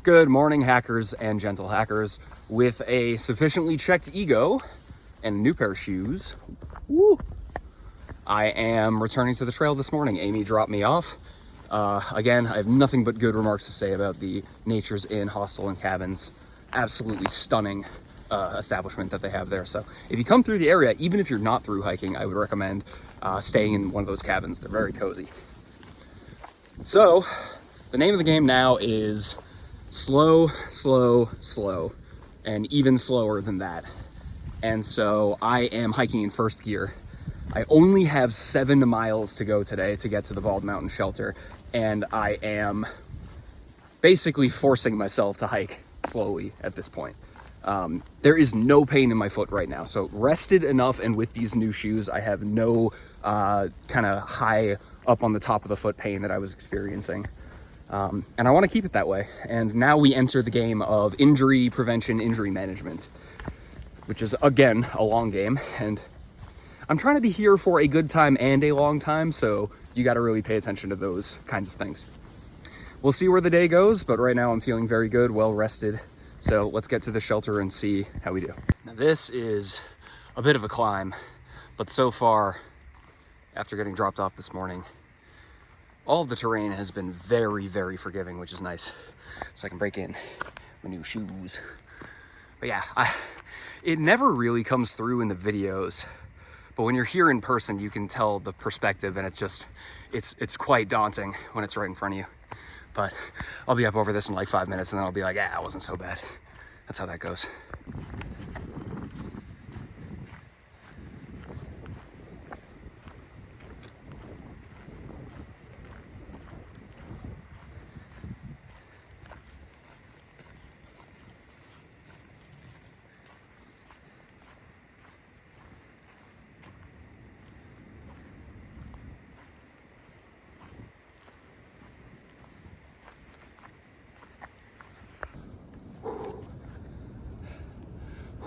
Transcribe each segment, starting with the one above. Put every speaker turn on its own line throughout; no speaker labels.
Good morning, hackers and gentle hackers. With a sufficiently checked ego and a new pair of shoes, woo, I am returning to the trail this morning. Amy dropped me off. Again, I have nothing but good remarks to say about the Nature's Inn Hostel and Cabins. Absolutely stunning establishment that they have there. So if you come through the area, even if you're not through hiking, I would recommend staying in one of those cabins. They're very cozy. So the name of the game now is slow, slow, slow, and even slower than that. And so I am hiking in first gear. I only have 7 miles to go today to get to the Bald Mountain Shelter, and I am basically forcing myself to hike slowly at this point. There is no pain in my foot right now, so rested enough, and with these new shoes, I have no kind of high up on the top of the foot pain that I was experiencing. And I want to keep it that way. And now we enter the game of injury prevention, injury management, which is, again, a long game. And I'm trying to be here for a good time and a long time, so you got to really pay attention to those kinds of things. We'll see where the day goes, but right now I'm feeling very good, well rested. So let's get to the shelter and see how we do. Now this is a bit of a climb, but so far, after getting dropped off this morning, all of the terrain has been very, very forgiving, which is nice. So I can break in my new shoes. But yeah, it never really comes through in the videos. But when you're here in person, you can tell the perspective, and it's quite daunting when it's right in front of you. But I'll be up over this in like 5 minutes, and then I'll be like, it wasn't so bad. That's how that goes.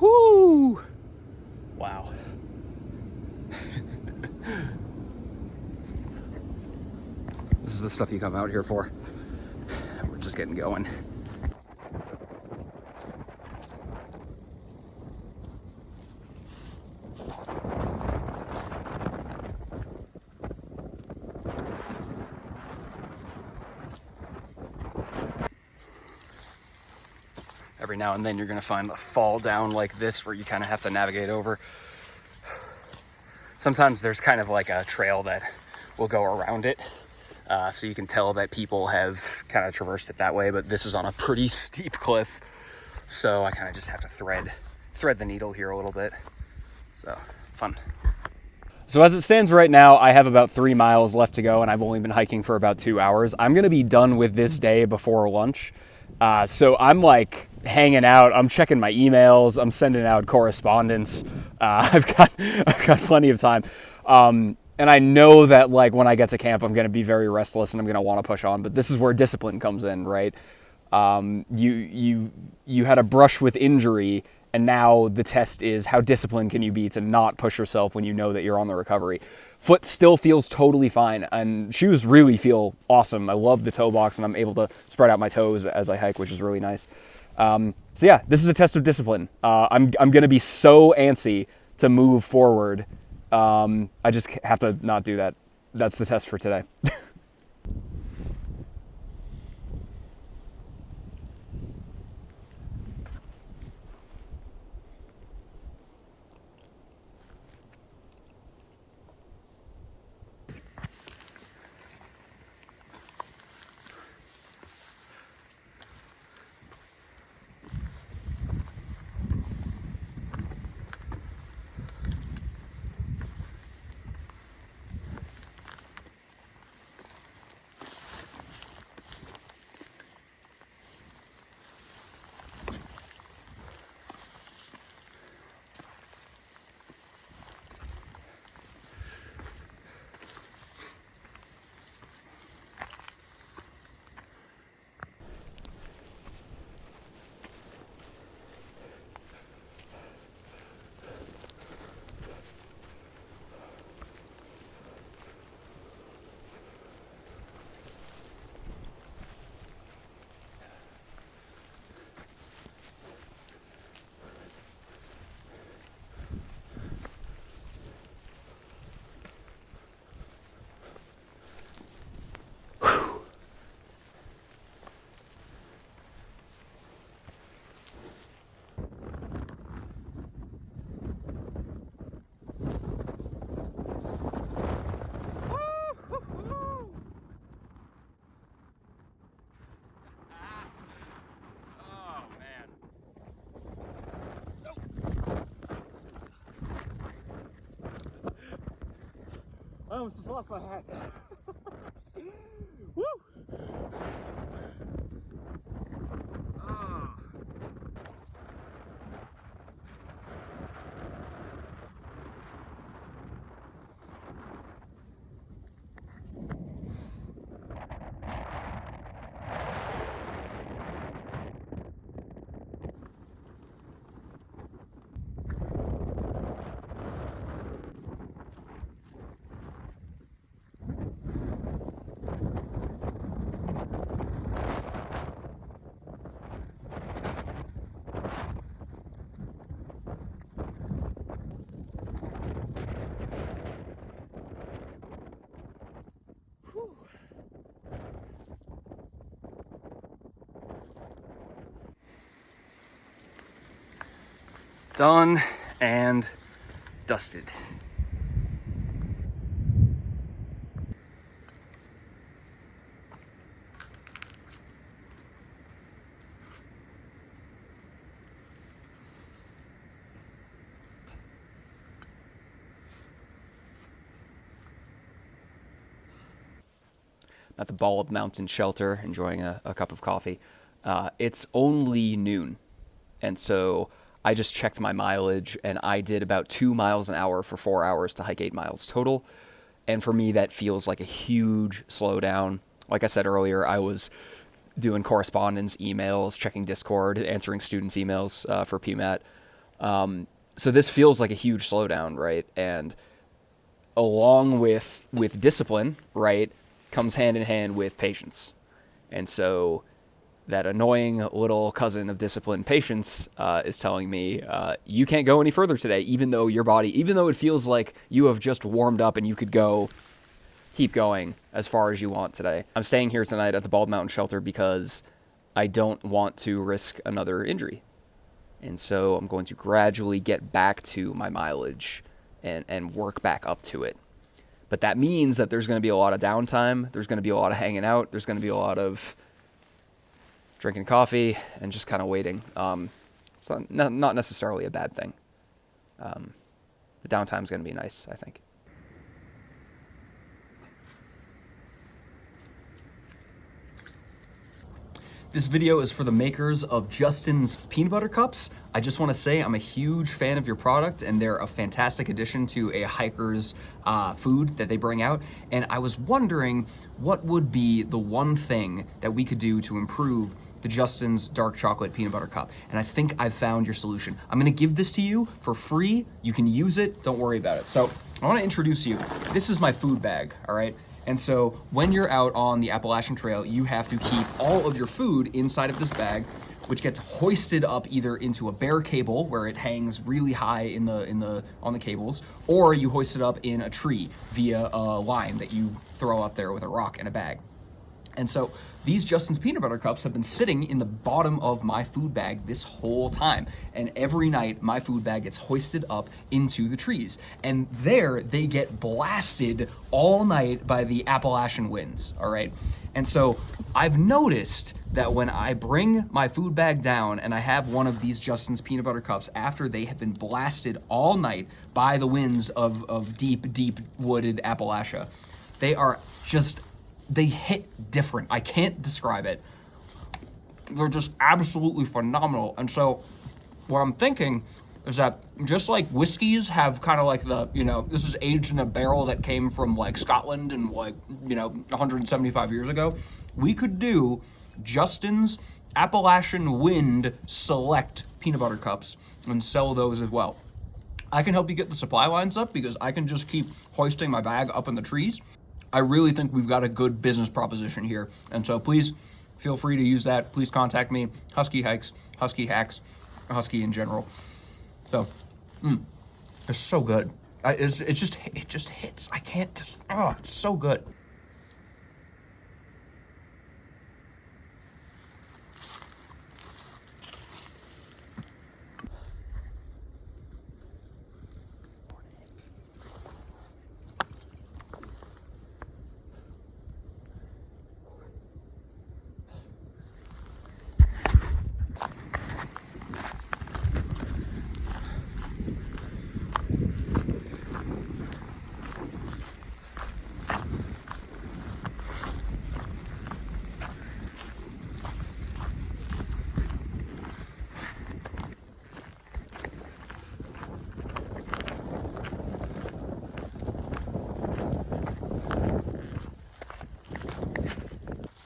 Whoo! Wow. This is the stuff you come out here for. We're just getting going. Every now and then you're going to find a fall down like this where you kind of have to navigate over. Sometimes there's kind of like a trail that will go around it. So you can tell that people have kind of traversed it that way, but this is on a pretty steep cliff. So I kind of just have to thread the needle here a little bit. So fun. So as it stands right now, I have about 3 miles left to go, and I've only been hiking for about 2 hours. I'm going to be done with this day before lunch. So I'm like hanging out. I'm checking my emails. I'm sending out correspondence. I've got plenty of time. And I know that like when I get to camp, I'm going to be very restless and I'm going to want to push on. But this is where discipline comes in, right? You had a brush with injury, and now the test is how disciplined can you be to not push yourself when you know that you're on the recovery. Foot still feels totally fine, and shoes really feel awesome. I love the toe box, and I'm able to spread out my toes as I hike, which is really nice. So yeah, this is a test of discipline. I'm going to be so antsy to move forward. I just have to not do that. That's the test for today. almost just lost my hat. Woo! Ah. Done and dusted. At the Bald Mountain Shelter, enjoying a cup of coffee. It's only noon, and so I just checked my mileage, and I did about 2 miles an hour for 4 hours to hike 8 miles total. And for me, that feels like a huge slowdown. Like I said earlier, I was doing correspondence, emails, checking Discord, answering students' emails for PMAT. So this feels like a huge slowdown, right? And along with discipline, right, comes hand in hand with patience. And so that annoying little cousin of discipline, patience, is telling me, you can't go any further today, even though your body, even though it feels like you have just warmed up and you could keep going as far as you want today. I'm staying here tonight at the Bald Mountain Shelter because I don't want to risk another injury. And so I'm going to gradually get back to my mileage and work back up to it. But that means that there's going to be a lot of downtime. There's going to be a lot of hanging out. There's going to be a lot of drinking coffee and just kind of waiting. It's not necessarily a bad thing. The downtime is going to be nice, I think. This video is for the makers of Justin's Peanut Butter Cups. I just want to say I'm a huge fan of your product, and they're a fantastic addition to a hiker's food that they bring out. And I was wondering what would be the one thing that we could do to improve the Justin's Dark Chocolate Peanut Butter Cup. And I think I've found your solution. I'm gonna give this to you for free. You can use it, don't worry about it. So I wanna introduce you. This is my food bag, all right? And so when you're out on the Appalachian Trail, you have to keep all of your food inside of this bag, which gets hoisted up either into a bare cable where it hangs really high on the cables, or you hoist it up in a tree via a line that you throw up there with a rock and a bag. And so these Justin's Peanut Butter Cups have been sitting in the bottom of my food bag this whole time. And every night, my food bag gets hoisted up into the trees. And there, they get blasted all night by the Appalachian winds, all right? And so I've noticed that when I bring my food bag down and I have one of these Justin's Peanut Butter Cups after they have been blasted all night by the winds of deep, deep wooded Appalachia, they hit different. I can't describe it. They're just absolutely phenomenal. And so what I'm thinking is that just like whiskeys have kind of like this is aged in a barrel that came from like Scotland and 175 years ago, we could do Justin's Appalachian Wind Select Peanut Butter Cups and sell those as well. I can help you get the supply lines up because I can just keep hoisting my bag up in the trees. I really think we've got a good business proposition here. And so please feel free to use that. Please contact me. Husky Hikes, Husky Hacks, Husky in general. So, it's so good. It just hits. I can't just, it's so good.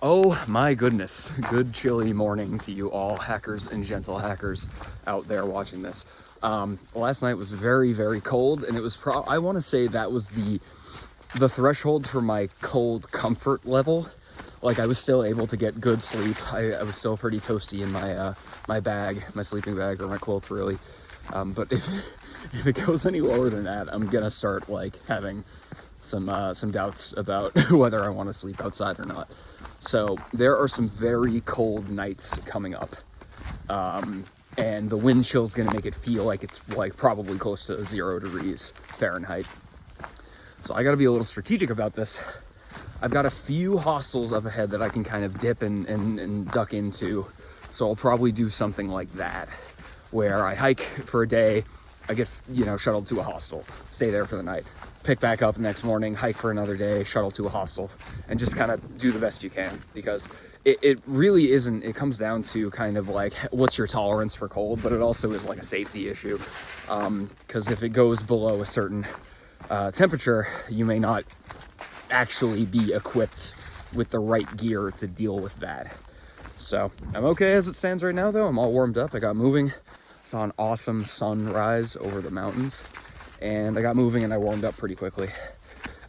Oh my goodness. Good chilly morning to you all hackers and gentle hackers out there watching this. Last night was very, very cold, and it was I want to say that was the threshold for my cold comfort level. Like, I was still able to get good sleep. I was still pretty toasty in my bag, my sleeping bag, or my quilt, really. But if it goes any lower than that, I'm gonna start like having some doubts about whether I want to sleep outside or not. So there are some very cold nights coming up, and the wind chill is gonna make it feel like it's like probably close to 0 degrees Fahrenheit. So I got to be a little strategic about this. I've got a few hostels up ahead that I can kind of dip and duck into. So I'll probably do something like that, where I hike for a day, I get, shuttled to a hostel, stay there for the night, pick back up the next morning, hike for another day, shuttle to a hostel, and just kind of do the best you can. Because it really isn't, it comes down to kind of like, what's your tolerance for cold, but it also is like a safety issue. Because if it goes below a certain temperature, you may not actually be equipped with the right gear to deal with that. So I'm okay as it stands right now, though. I'm all warmed up. I got moving. Saw an awesome sunrise over the mountains, and I got moving and I warmed up pretty quickly.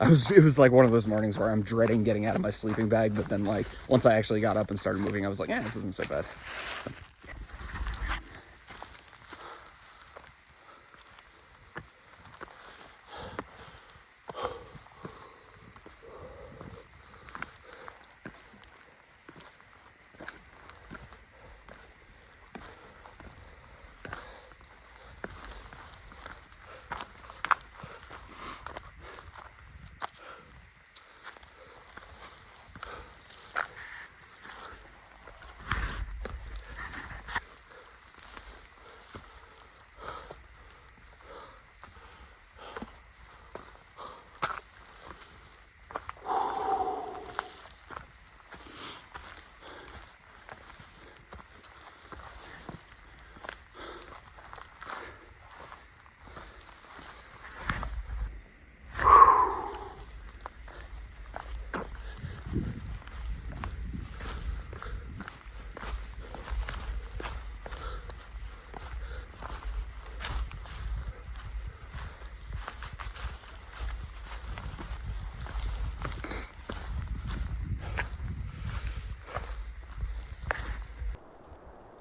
It was like one of those mornings where I'm dreading getting out of my sleeping bag, but then like once I actually got up and started moving, I was like, yeah, this isn't so bad.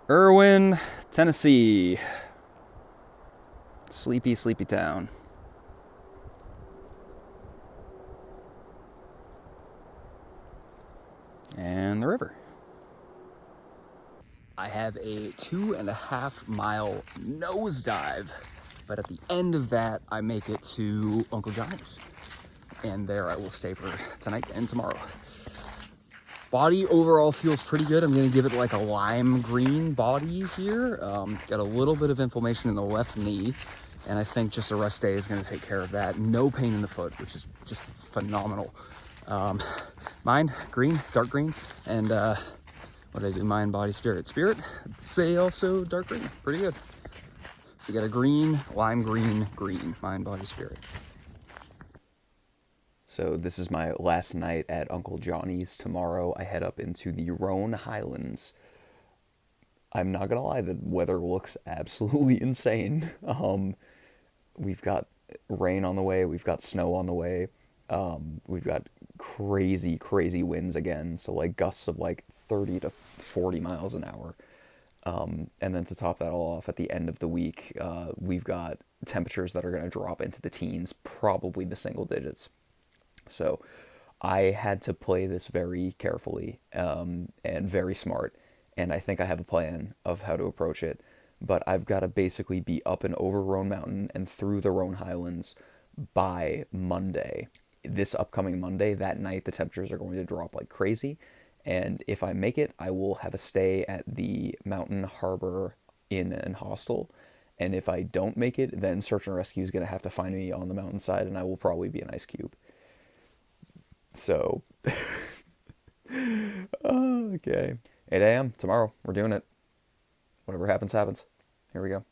Irwin, Tennessee. Sleepy, sleepy town. And the river. I have a 2.5 mile nosedive, but at the end of that, I make it to Uncle Johnny's. And there I will stay for tonight and tomorrow. Body overall feels pretty good. I'm gonna give it like a lime green body here. Got a little bit of inflammation in the left knee, and I think just a rest day is gonna take care of that. No pain in the foot, which is just phenomenal. Mind, green, dark green, and what did I do? Mind, body, spirit. Spirit, I'd say also dark green. Pretty good. We got a green, lime green, green. Mind, body, spirit. So this is my last night at Uncle Johnny's. Tomorrow I head up into the Roan Highlands. I'm not gonna lie, the weather looks absolutely insane. We've got rain on the way, we've got snow on the way, we've got crazy, crazy winds again, so like gusts of like 30 to 40 miles an hour. And then to top that all off, at the end of the week, we've got temperatures that are going to drop into the teens, probably the single digits. So I had to play this very carefully, and very smart, and I think I have a plan of how to approach it. But I've got to basically be up and over Roan Mountain and through the Roan Highlands by Monday. This upcoming Monday, that night, the temperatures are going to drop like crazy. And if I make it, I will have a stay at the Mountain Harbor Inn and Hostel. And if I don't make it, then Search and Rescue is going to have to find me on the mountainside, and I will probably be an ice cube. So, okay. 8 a.m. tomorrow. We're doing it. Whatever happens, happens. Here we go.